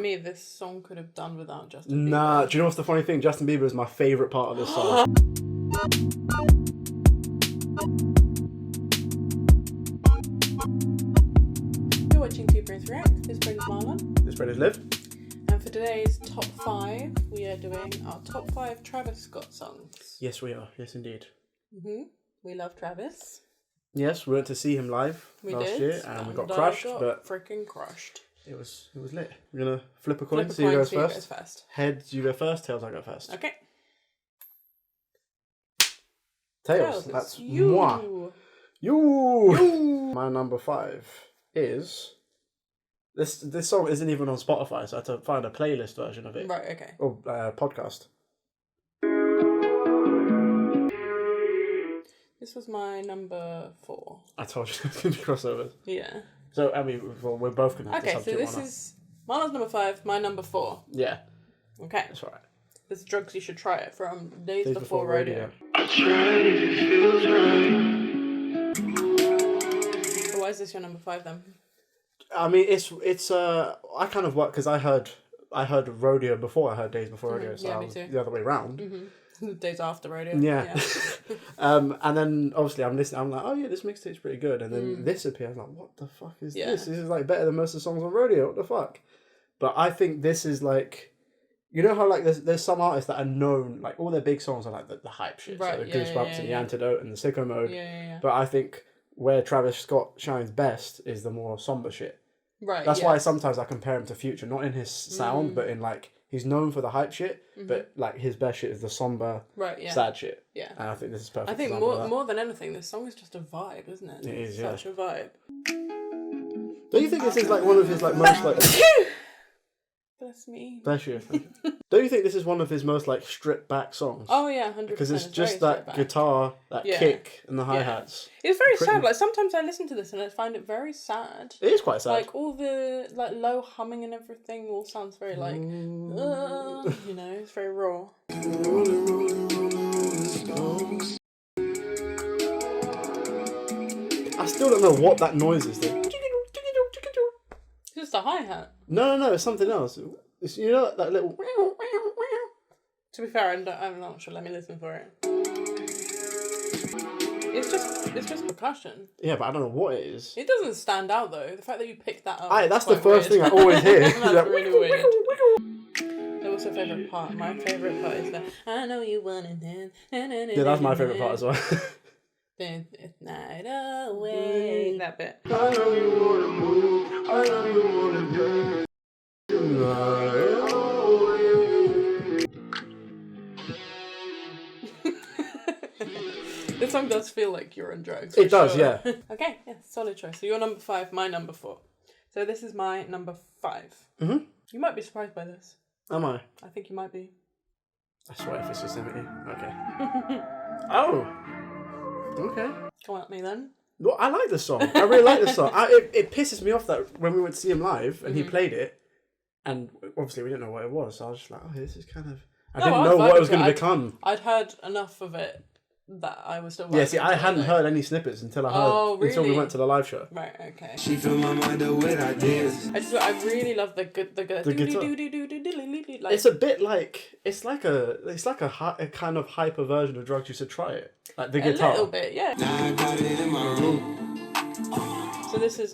me, this song could have done without Justin Bieber. Nah, do you know what's the funny thing? Justin Bieber is my favourite part of this song. You're watching Two Brains React. This brain is Marlon. This brain is Liv. And for today's top 5, we are doing our top 5 Travis Scott songs. Yes, we are. Yes, indeed. We love Travis. Yes, we went to see him live last year, and we got crushed, but freaking crushed. it was lit. We're gonna flip a coin. Flip a See who coin, goes see who first. goes first. Heads, you go first. Tails, I go first. Okay. Tails. Tails, That's you. moi. You. My number 5 is this song isn't even on Spotify, so I had to find a playlist version of it. Right. Okay. Or podcast. This was my number 4. I told you it's gonna be crossovers. Yeah. So I mean, well, we're both gonna have to Okay, so substitute this one up. is Marlon's number 5, my number 4. Yeah, Okay. that's right. This is Drugs You Should Try It from Days Before Radio. I tried if it feels right. So why is this your number 5 then? I mean, it's I kind of work because I heard Rodeo before I heard Days Before Radio, so yeah, I me was too. the other way around. Days after Radio. Yeah. And then obviously I'm listening. I'm like, oh yeah, this mixtape's pretty good. And then this appears. I'm like, what the fuck is this? This is like better than most of the songs on Rodeo. What the fuck? But I think this is like, you know how like there's some artists that are known, like all their big songs are like the hype shit, Right, so the yeah, Goosebumps and the Antidote and the Sicko Mode. Yeah. But I think where Travis Scott shines best is the more somber shit. Right. That's why sometimes I compare him to Future, not in his sound, but in like he's known for the hype shit, but like his best shit is the somber, sad shit. Yeah. And I think this is perfect. I think example of that. more than anything, this song is just a vibe, isn't it? It is, Such a vibe. Don't you think this is like one of his like most like Bless me. bless you? Don't you think this is one of his most like stripped back songs? Oh yeah, 100%. Because it's just that guitar, that kick, and the hi hats. It's very sad. Like sometimes I listen to this and I find it very sad. It is quite sad. Like all the like low humming and everything all sounds very like, you know, it's very raw. I still don't know what that noise is. Though. It's just a hi hat. No, it's something else. It's, you know that little. To be fair, I'm not sure. Let me listen for it. It's just percussion. Yeah, but I don't know what it is. It doesn't stand out though. The fact that you picked that up. That's the first thing I always hear. That's Like, really weird. What's your favourite part? My favourite part is the I know you wanna dance. Yeah, that's my favourite part as well. Night away. That bit. I know you wanna move. I know you wanna This song does feel like you're on drugs. It does, sure. yeah. Okay, yeah, solid choice. So you're number 5, my number 4. So this is my number 5. Mhm. You might be surprised by this. Am I? I think you might be. I swear if it's Yosemite. Okay. Oh. Okay. Come at me then. Well, I like this song. I really like this song. It pisses me off that when we went to see him live and he played it, and obviously we didn't know what it was, so I was just like, oh, this is kind of. I didn't know what it was going to become. I'd heard enough of it that I was still. Yeah, see, I hadn't heard any snippets until I heard until we went to the live show. Right. Okay. She fill my mind up with ideas. I really love the guitar. Like, It's a bit like it's like a kind of hyper version of Drugs You Should Try It, like the guitar. a little bit, yeah. Now I got it in my room. So this is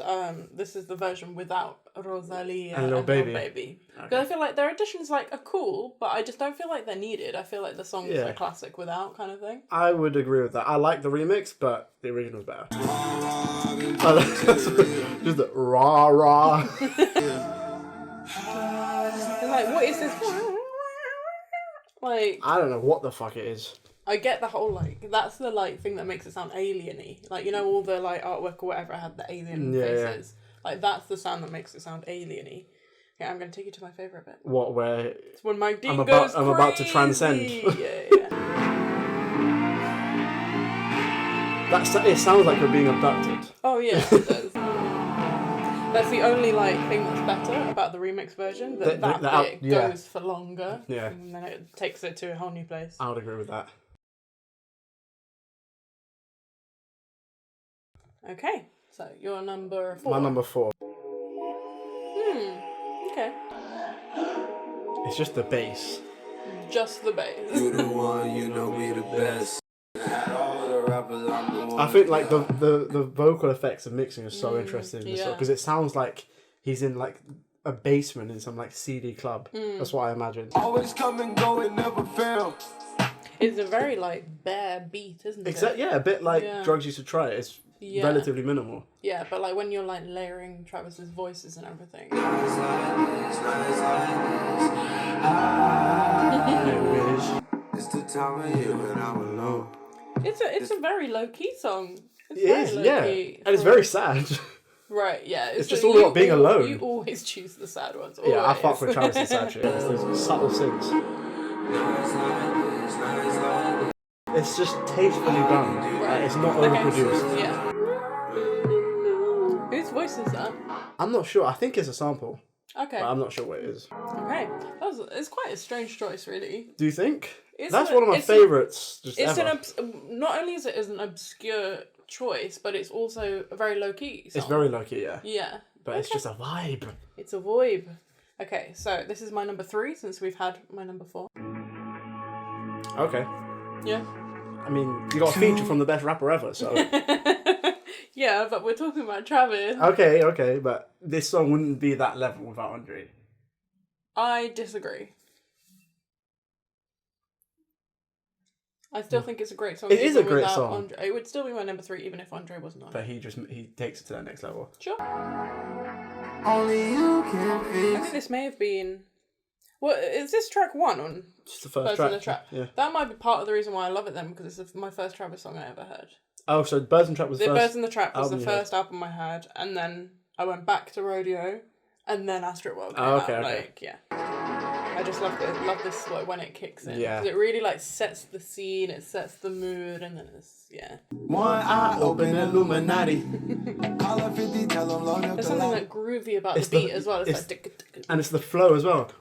the version without Rosalia And Lil Baby. Because I feel like their additions are cool, but I just don't feel like they're needed. I feel like the song's a classic without kind of thing. I would agree with that. I like the remix, but the original's better. Just the rah rah. And like, what is this? Like, I don't know what the fuck it is. I get the whole that's the thing that makes it sound alien-y. Like, you know, all the artwork or whatever had the alien faces. Like, that's the sound that makes it sound alien-y. Okay, I'm gonna take you to my favourite bit. What, where It's when my D I'm goes about to transcend. Yeah. it sounds like we're being abducted. Oh yeah, it does. That's the only thing that's better about the remix version. That bit goes for longer. Yeah. And then it takes it to a whole new place. I would agree with that. Okay, so you're number 4. My number 4. Okay. It's just the bass. Just the bass. You the one, you know me the best. I think like the vocal effects and mixing are so interesting in this song because it sounds like he's in like a basement in some like seedy club. That's what I imagine. Always come and go and never fail. It's a very like bare beat, isn't it? Exactly. Yeah, a bit like Drugs Used to Try It. It's relatively minimal. Yeah, but like when you're like layering Travis's voices and everything. It's the time of year when I'm alone. It's a very low key song. It is, yeah, and it's very sad. Right, yeah. It's just all about being alone. You always choose the sad ones. Always. Yeah, I fuck with Travis's sad shit. It's those subtle sings. It's just tastefully done. Right. It's not overproduced. Yeah. Whose voice is that? I'm not sure. I think it's a sample. Okay. But I'm not sure what it is. Okay. It's quite a strange choice, really. Do you think? That's one of my favourites. Not only is it an obscure choice, but it's also a very low key song. It's very low key, yeah. Yeah. But it's just a vibe. It's a vibe. Okay, so this is my number 3 since we've had my number 4. Okay. Yeah. I mean, you got a feature from the best rapper ever, so. Yeah, but we're talking about Travis. Okay, but this song wouldn't be that level without Andre. I disagree. I still think it's a great song. It is a great song. Andre. It would still be my number 3 even if Andre wasn't on. But he takes it to that next level. Sure. Only you can I think this may have been... Well, is this track 1 on It's the first track. of the Trap? Yeah. That might be part of the reason why I love it then, because it's my first Travis song I ever heard. Oh, so Birds and Trap was the first. Birds and the Trap was the album first album I had, and then I went back to Rodeo, and then Astro World came out. Okay. Like, yeah. I just love this like, when it kicks in. Yeah. 'Cause it really like sets the scene, it sets the mood, and then it's, yeah. One eye open, Illuminati. Call up 50, tell them load up There's the something line. like groovy about the beat as well. It's like... And it's the flow as well.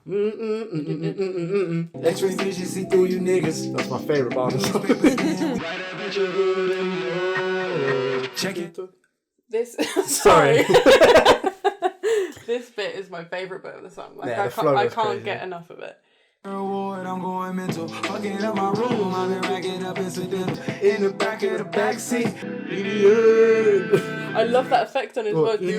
X-ray vision, see through you niggas. That's my favourite part of the song. Check it. This... Sorry. This bit is my favourite bit of the song. Like, Yeah, I can't get enough of it. Reward, I'm going mental. Fucking up my room, I've been racking up incidental. In the back of the backseat. I love that effect on his voice. Yeah.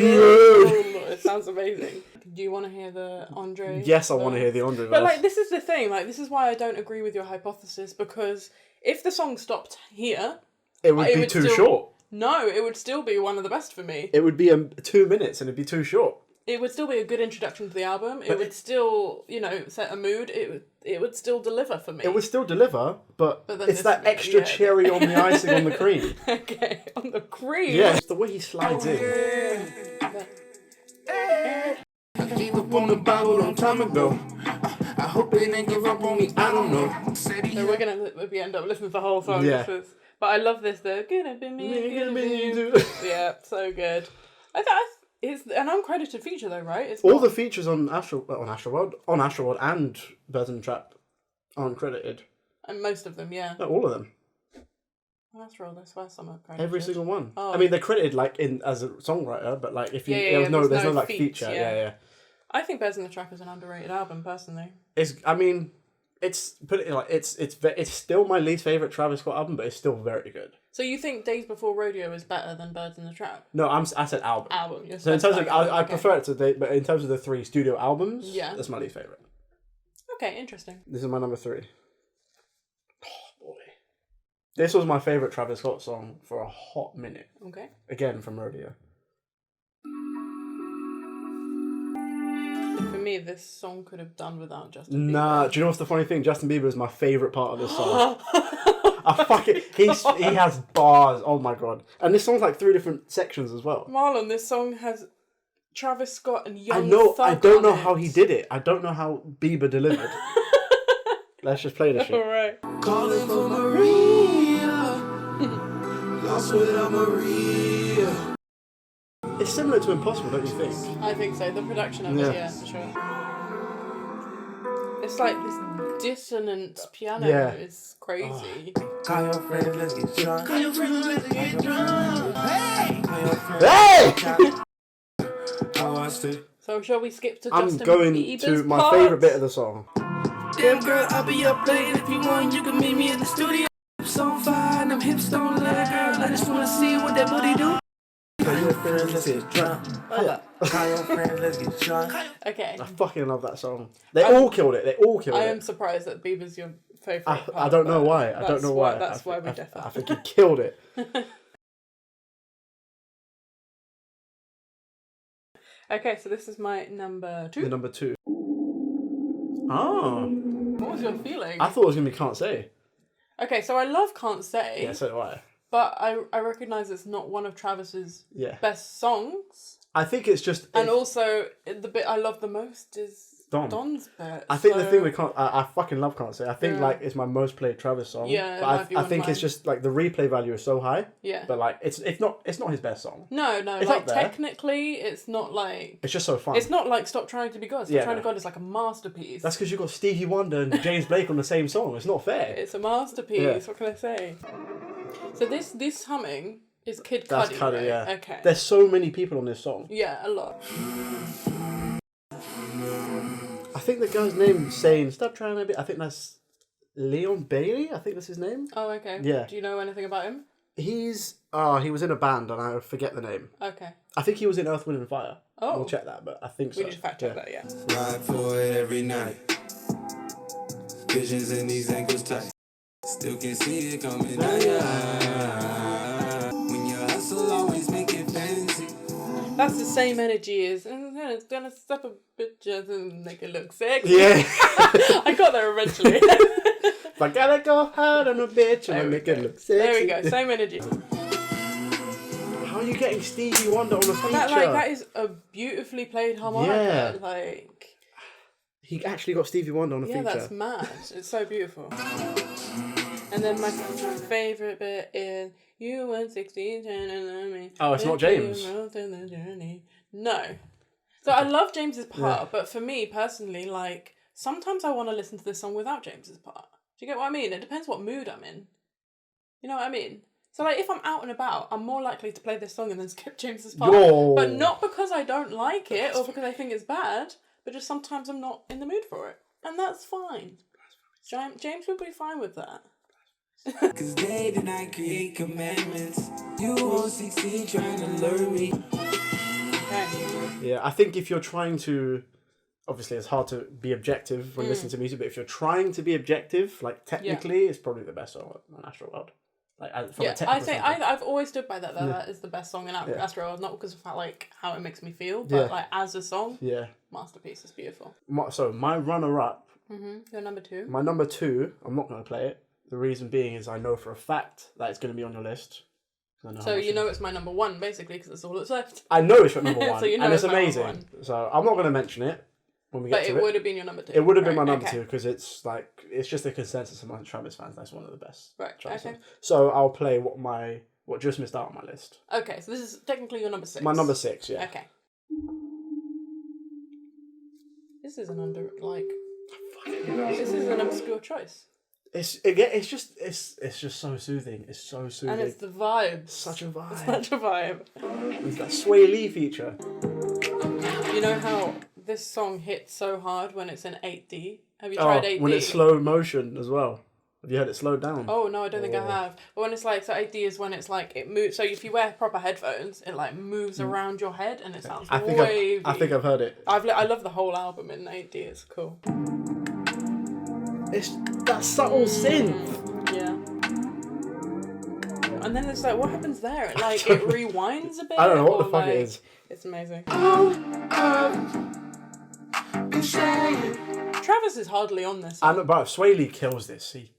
It sounds amazing. Do you want to hear the Andre? Yes, I want to hear the Andre verse. But like, this is the thing. Like, this is why I don't agree with your hypothesis, because if the song stopped here, it would be too short. No, it would still be one of the best for me. It would be 2 minutes and it'd be too short. It would still be a good introduction to the album. It would still, set a mood. It would still deliver for me. It would still deliver, but then it's that extra cherry on the icing on the cream. Okay, on the cream. Yeah, it's the way he slides in. I gave up on the Bible a long time ago. I hope they didn't give up on me. I don't know. So we're gonna end up listening to the whole song. Yeah. But I love this. The gonna be me. Yeah, so good. It's an uncredited feature though, right? It's all the features on Astro World and Birds and Trap aren't credited. And most of them, yeah. No, all of them. Astro World, I swear some are credited. Every single one. Oh. I mean, they're credited like as a songwriter, but like if you there's no like feat, feature. Yeah. I think Birds and the Trap is an underrated album, personally. It's still my least favorite Travis Scott album, but it's still very good. So you think Days Before Rodeo is better than Birds in the Trap? No, I said album. Album. Yes. So in terms of, I prefer it to but in terms of the 3 studio albums, that's my least favorite. Okay, interesting. This is my number 3. Oh boy, this was my favorite Travis Scott song for a hot minute. Okay. Again from Rodeo. For me, this song could have done without Justin Bieber. Nah, do you know what's the funny thing? Justin Bieber is my favorite part of this song. He has bars. Oh my god! And this song's like 3 different sections as well. Marlon, this song has Travis Scott and Young Thug I don't know on how it. he did it. I don't know how Bieber delivered. Let's just play this shit. Alright. Calling for Maria. Lost without Maria. It's similar to Impossible, don't you think? I think so. The production of it, yeah, for sure. It's like this dissonant piano. Yeah. It's crazy. Call your friends, let's get drunk. Call your friends, let's get drunk. Hey! Call your friends. Hey! I watched it. So shall we skip to I'm Justin going Bieber's to my part? favourite bit of the song. Damn girl, I'll be up late if you want. You can meet me in the studio. Hips on fire, and them hips don't lie, girl. I just wanna see what that booty do. Call your friends, let's get drunk. Oh, yeah. Call your friends, let's get drunk. Okay. I fucking love that song. They all killed it. I am surprised that Bieber's your favourite part. I don't know why. I don't know why. That's why we differ. I think he killed it. Okay, so this is my number 2. The number 2. Oh. What was your feeling? I thought it was going to be Can't Say. Okay, so I love Can't Say. Yeah, so do I. But I recognise it's not one of Travis's best songs. I think it's just... And also, the bit I love the most is Don's bit. I think the thing we can't... I fucking love Can't Say. I think, like, it's my most played Travis song. Yeah, but I think it's just, like, the replay value is so high. Yeah. But, like, it's not his best song. No, It's like, up there. technically, it's not like... It's just so fun. It's not like Stop Trying to Be God. Stop Trying to Be God is like a masterpiece. That's because you've got Stevie Wonder and James Blake on the same song. It's not fair. It's a masterpiece. Yeah. What can I say? So this humming is Kid Cudi, That's Cudi, right? yeah. Okay. There's so many people on this song. Yeah, a lot. I think the guy's name saying "Stop trying to be." I think that's Leon Bailey. I think that's his name. Oh, okay. Yeah. Do you know anything about him? He was in a band and I forget the name. Okay. I think he was in Earth, Wind and Fire. Oh. We'll check that, but I think so. We need to fact check that, yeah. Ride for it every night. Visions in these ankles tight. Still can see it coming down your eye. When you hustle, always make it fancy. That's the same energy as it's gonna stop a bitch and make it look sexy. Yeah. I got there eventually. I gotta go hard on a bitch and make it look sexy. There we go, same energy. How are you getting Stevie Wonder on a feature? That is a beautifully played harmonica. Yeah. He actually got Stevie Wonder on a feature. Yeah, that's mad. It's so beautiful. And then my favourite bit is you went 16 turning on me. Oh, it's not James. No. So I love James's part, but for me personally, like sometimes I want to listen to this song without James's part. Do you get what I mean? It depends what mood I'm in. You know what I mean? So like if I'm out and about, I'm more likely to play this song and then skip James's part. Yo. But not because I don't like it or because I think it's bad, but just sometimes I'm not in the mood for it. And that's fine. James would be fine with that. Cause they did not create commandments. You won't succeed trying to learn me. Okay. Yeah, I think if you're trying to... Obviously, it's hard to be objective when listening to music, but if you're trying to be objective, like technically, it's probably the best song on Astroworld. Like, from a technical standpoint. I've always stood by that. That is the best song in Astroworld, not because of how it makes me feel, but like as a song, masterpiece. Is beautiful. So my runner-up, your number 2. my number 2, I'm not going to play it. The reason being is I know for a fact that it's going to be on your list. So you know it's my number 1, basically, because it's all that's left. I know it's your number 1, So you know and it's it's my amazing. number 1. So I'm not going to mention it when we get to it. But it would have been your number 2. It would have been my number 2 because it's just a consensus among Travis fans. That's one of the best. Right. Travis Okay. songs. So I'll play what just missed out on my list. Okay, so this is technically your number 6. My number 6, yeah. Okay. This is an this is an obscure choice. It's just so soothing. It's so soothing. And it's the vibe. Such a vibe. Such a vibe. It's that Sway Lee feature. You know how this song hits so hard when it's in 8D? Have you tried 8D? When it's slow motion as well. Have you heard it slowed down? Oh, no, I don't think I have. But when it's like, so 8D is when it's like, it moves. So if you wear proper headphones, it like moves around your head and it sounds wavy. I think I've heard it. I love the whole album in 8D. It's cool. It's that subtle synth. Yeah. And then it's like, what happens there? It rewinds a bit. I don't know what the fuck it is. It's amazing. Insane. Travis is hardly on this. But Sway Lee kills this. He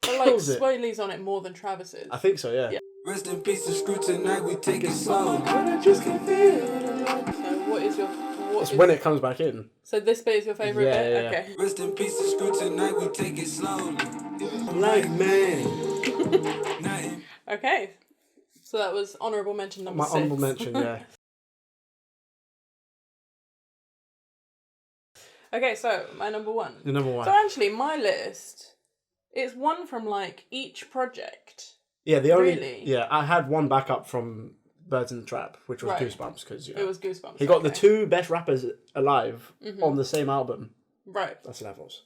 kills it. Sway Lee's on it more than Travis is. I think so, yeah. Rest in peace to Screw tonight, we take it slow. But I just can feel it. So what is your... It's when it comes back in. So this bit is your favourite bit? Yeah. Okay. Rest in peace to Screw tonight, we take it slowly. Like man. Okay. So that was honourable mention number 6. My honourable mention, yeah. Okay, so my number 1. Your number 1. So actually, my list is one from each project. Yeah, the only... Really? Yeah, I had one backup from Birds in the Trap, which was Right. Goosebumps, because It was Goosebumps. he got the two best rappers alive on the same album. Right. That's levels.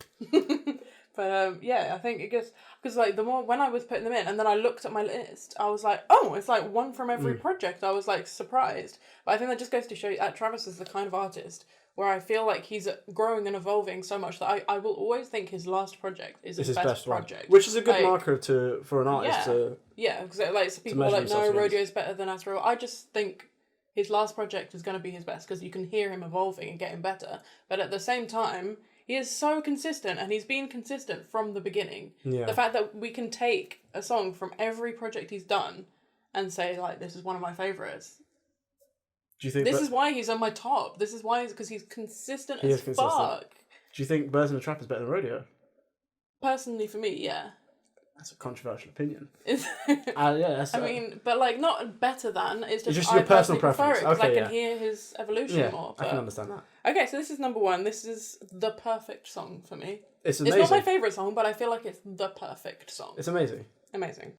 But yeah, I think it gets because like the more when I was putting them in, and then I looked at my list, I was like, oh, it's like one from every project. I was like surprised, but I think that just goes to show you that Travis is the kind of artist where I feel like he's growing and evolving so much that I will always think his last project is his best project, which is a good marker for an artist to. Yeah, because like so people are like, no, Rodeo is better than Astro. I just think his last project is going to be his best because you can hear him evolving and getting better, but at the same time. He is so consistent, and he's been consistent from the beginning. Yeah. The fact that we can take a song from every project he's done and say, like, this is one of my favourites. Do you think this is why he's on my top? This is why, because he's consistent as fuck. Do you think Birds in the Trap is better than Rodeo? Personally, for me, yeah. That's a controversial opinion. I mean, but like not better than. It's just your personal preference. Because I can hear his evolution more. But... I can understand that. Okay, so this is number one. This is the perfect song for me. It's amazing. It's not my favourite song, but I feel like it's the perfect song. It's amazing. Amazing.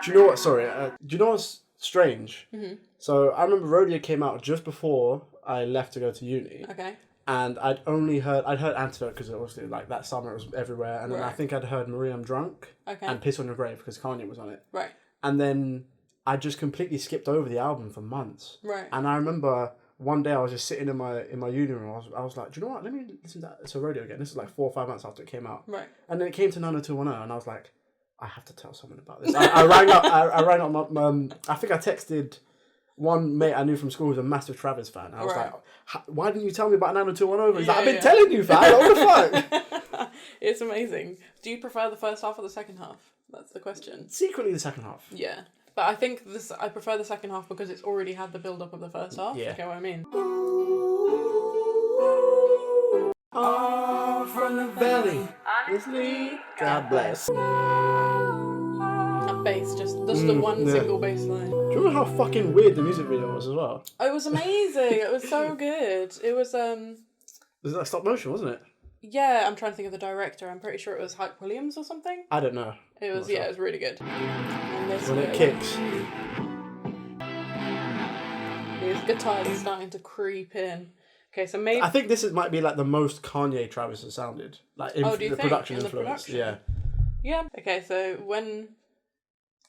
Do you know what? Sorry. Do you know what's strange? Mm-hmm. So I remember Rodeo came out just before I left to go to uni. Okay. And I'd heard Antidote because obviously like that summer it was everywhere, and then I think I'd heard Marie I'm Drunk and Piss on Your Grave because Kanye was on it. Right. And then I just completely skipped over the album for months. Right. And I remember one day I was just sitting in my uni room. I was like, do you know what? Let me listen to Rodeo again. This is like 4 or 5 months after it came out. Right. And then it came to 90210, and I was like, I have to tell someone about this. I rang up. I rang up my. I think I texted one mate I knew from school who's a massive Travis fan. I was like, why didn't you tell me about 90210? He's like, I've been telling you, fam. What the fuck? It's amazing. Do you prefer the first half or the second half? That's the question. Secretly the second half. Yeah. But I think I prefer the second half because it's already had the build-up of the first half. Yeah. You get what I mean? All from the valley. Honestly, God bless. That bass, just the one single bass line. Do you remember how fucking weird the music video was as well? Oh, it was amazing. It was so good. It was Was that stop motion, wasn't it? Yeah, I'm trying to think of the director. I'm pretty sure it was Hype Williams or something. I don't know. It was it was really good. When it kicks. His guitars are starting to creep in. Okay, so maybe I think this might be like the most Kanye Travis has sounded. Like do you think? production In the influence. production? Yeah. Yeah. Okay, so when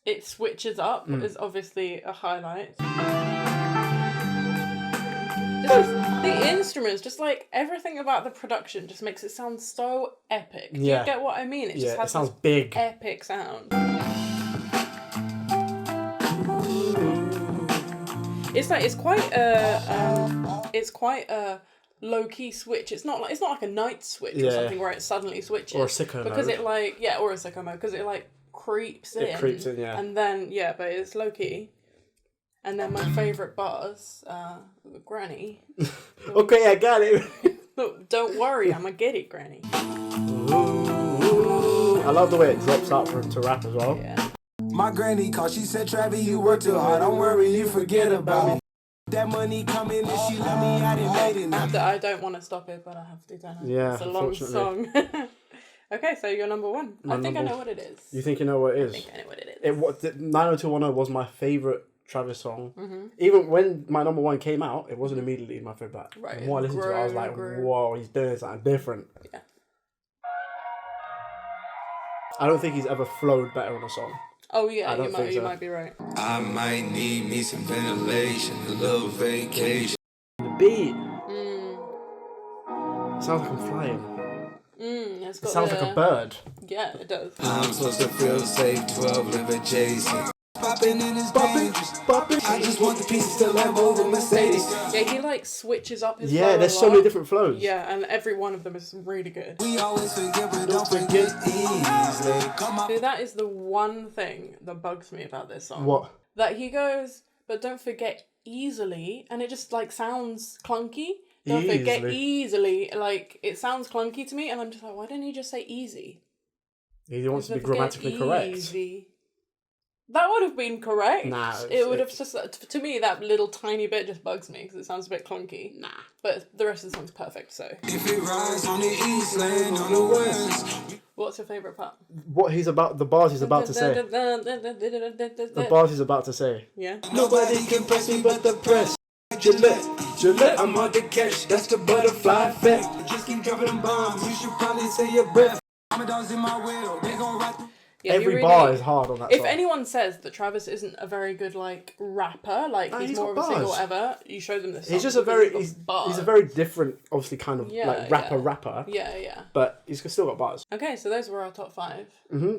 it switches up is obviously a highlight. Just the instruments, just like everything about the production just makes it sound so epic. Do you get what I mean? It just has it sounds big. Epic sound. It's quite a low key switch. It's not like a night switch or something where it suddenly switches. Or a sicko mode. Because it or a sicko mode because it like creeps in. It creeps in, yeah. And then but it's low key. And then my favourite bars, Granny. Okay, I got it. Look, don't worry, I'ma get it, Granny. Ooh. I love the way it drops out for him to rap as well. Yeah. My granny called, she said, Travis, you work too hard, don't worry, you forget about me. That money coming and she let me out and made it. I don't want to stop it, but I have to, don't I? Yeah, it's a long song. Okay, so you're number one. I think I know what it is. You think you know what it is? I think I know what it is. 90210 was my favourite Travis song. Mm-hmm. Even when my number one came out, it wasn't immediately my favourite. Right. The more I listened to it, I was like, whoa, he's doing something different. Yeah. I don't think he's ever flowed better on a song. Oh yeah, you might be right. I might need me some ventilation, a little vacation. The beat. It sounds like I'm flying. It sounds like a bird. Yeah, it does. I'm supposed to feel safe, 12 live adjacent. Popping in his dangerous. I just want the pieces to Lambo over Mercedes. Yeah, he like switches up his flow. Yeah, there's so many different flows. Yeah, and every one of them is really good. We always forget, but don't forget easily. So that is the one thing that bugs me about this song. What? That he goes, but don't forget easily, and it just like sounds clunky. Don't forget easily. Like, it sounds clunky to me, and I'm just like, why didn't he just say easy? He wants to be grammatically correct. Easy. That would have been correct. Nah, it would have just, to me, that little tiny bit just bugs me because it sounds a bit clunky. Nah. But the rest of the song's perfect, so. If it rides on the east, land on the west. What's your favourite part? What he's about, the bars he's about to say. The bars he's about to say. Yeah. Nobody can press me but the press. Gillette, I'm on the catch. That's the butterfly effect. Just keep dropping them bombs. You should probably say your breath. I'm a dog's in my wheel. They gon' rock. Yeah, every bar is hard on that If song. anyone says that Travis isn't a very good like rapper, like he's more of a singer or whatever, you show them this song. He's just a very he's a very different, obviously, kind of like rapper. Yeah. But he's still got bars. Okay, so those were our top 5.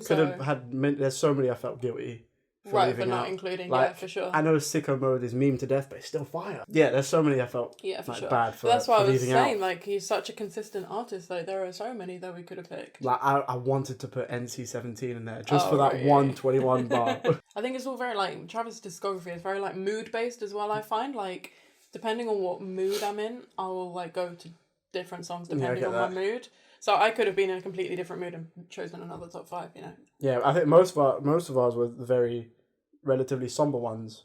Could have had. There's so many I felt guilty. Right, but not including, like, yeah, for sure. I know Sicko Mode is meme to death, but it's still fire. Yeah, there's so many I felt for sure. bad for. But that's why I was saying, out. like, he's such a consistent artist. Like, there are so many that we could have picked. Like, I wanted to put NC-17 in there just for that 121 bar. I think it's all very, like, Travis' discography is very, like, mood-based as well, I find. Like, depending on what mood I'm in, I will, like, go to different songs depending on my mood. So I could have been in a completely different mood and chosen another top 5, you know? Yeah, I think most of ours were very relatively somber ones.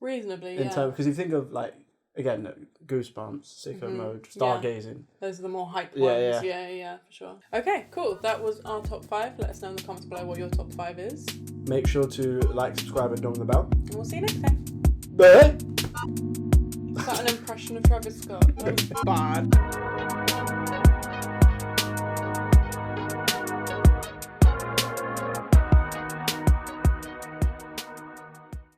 Reasonably, in terms, because you think of, like, again, Goosebumps, Sicko Mode, Stargazing. Those are the more hype ones. Yeah, for sure. Okay, cool. That was our top 5. Let us know in the comments below what your top 5 is. Make sure to like, subscribe, and dong the bell. And we'll see you next time. Bye. Is that an impression of Travis Scott? Bye.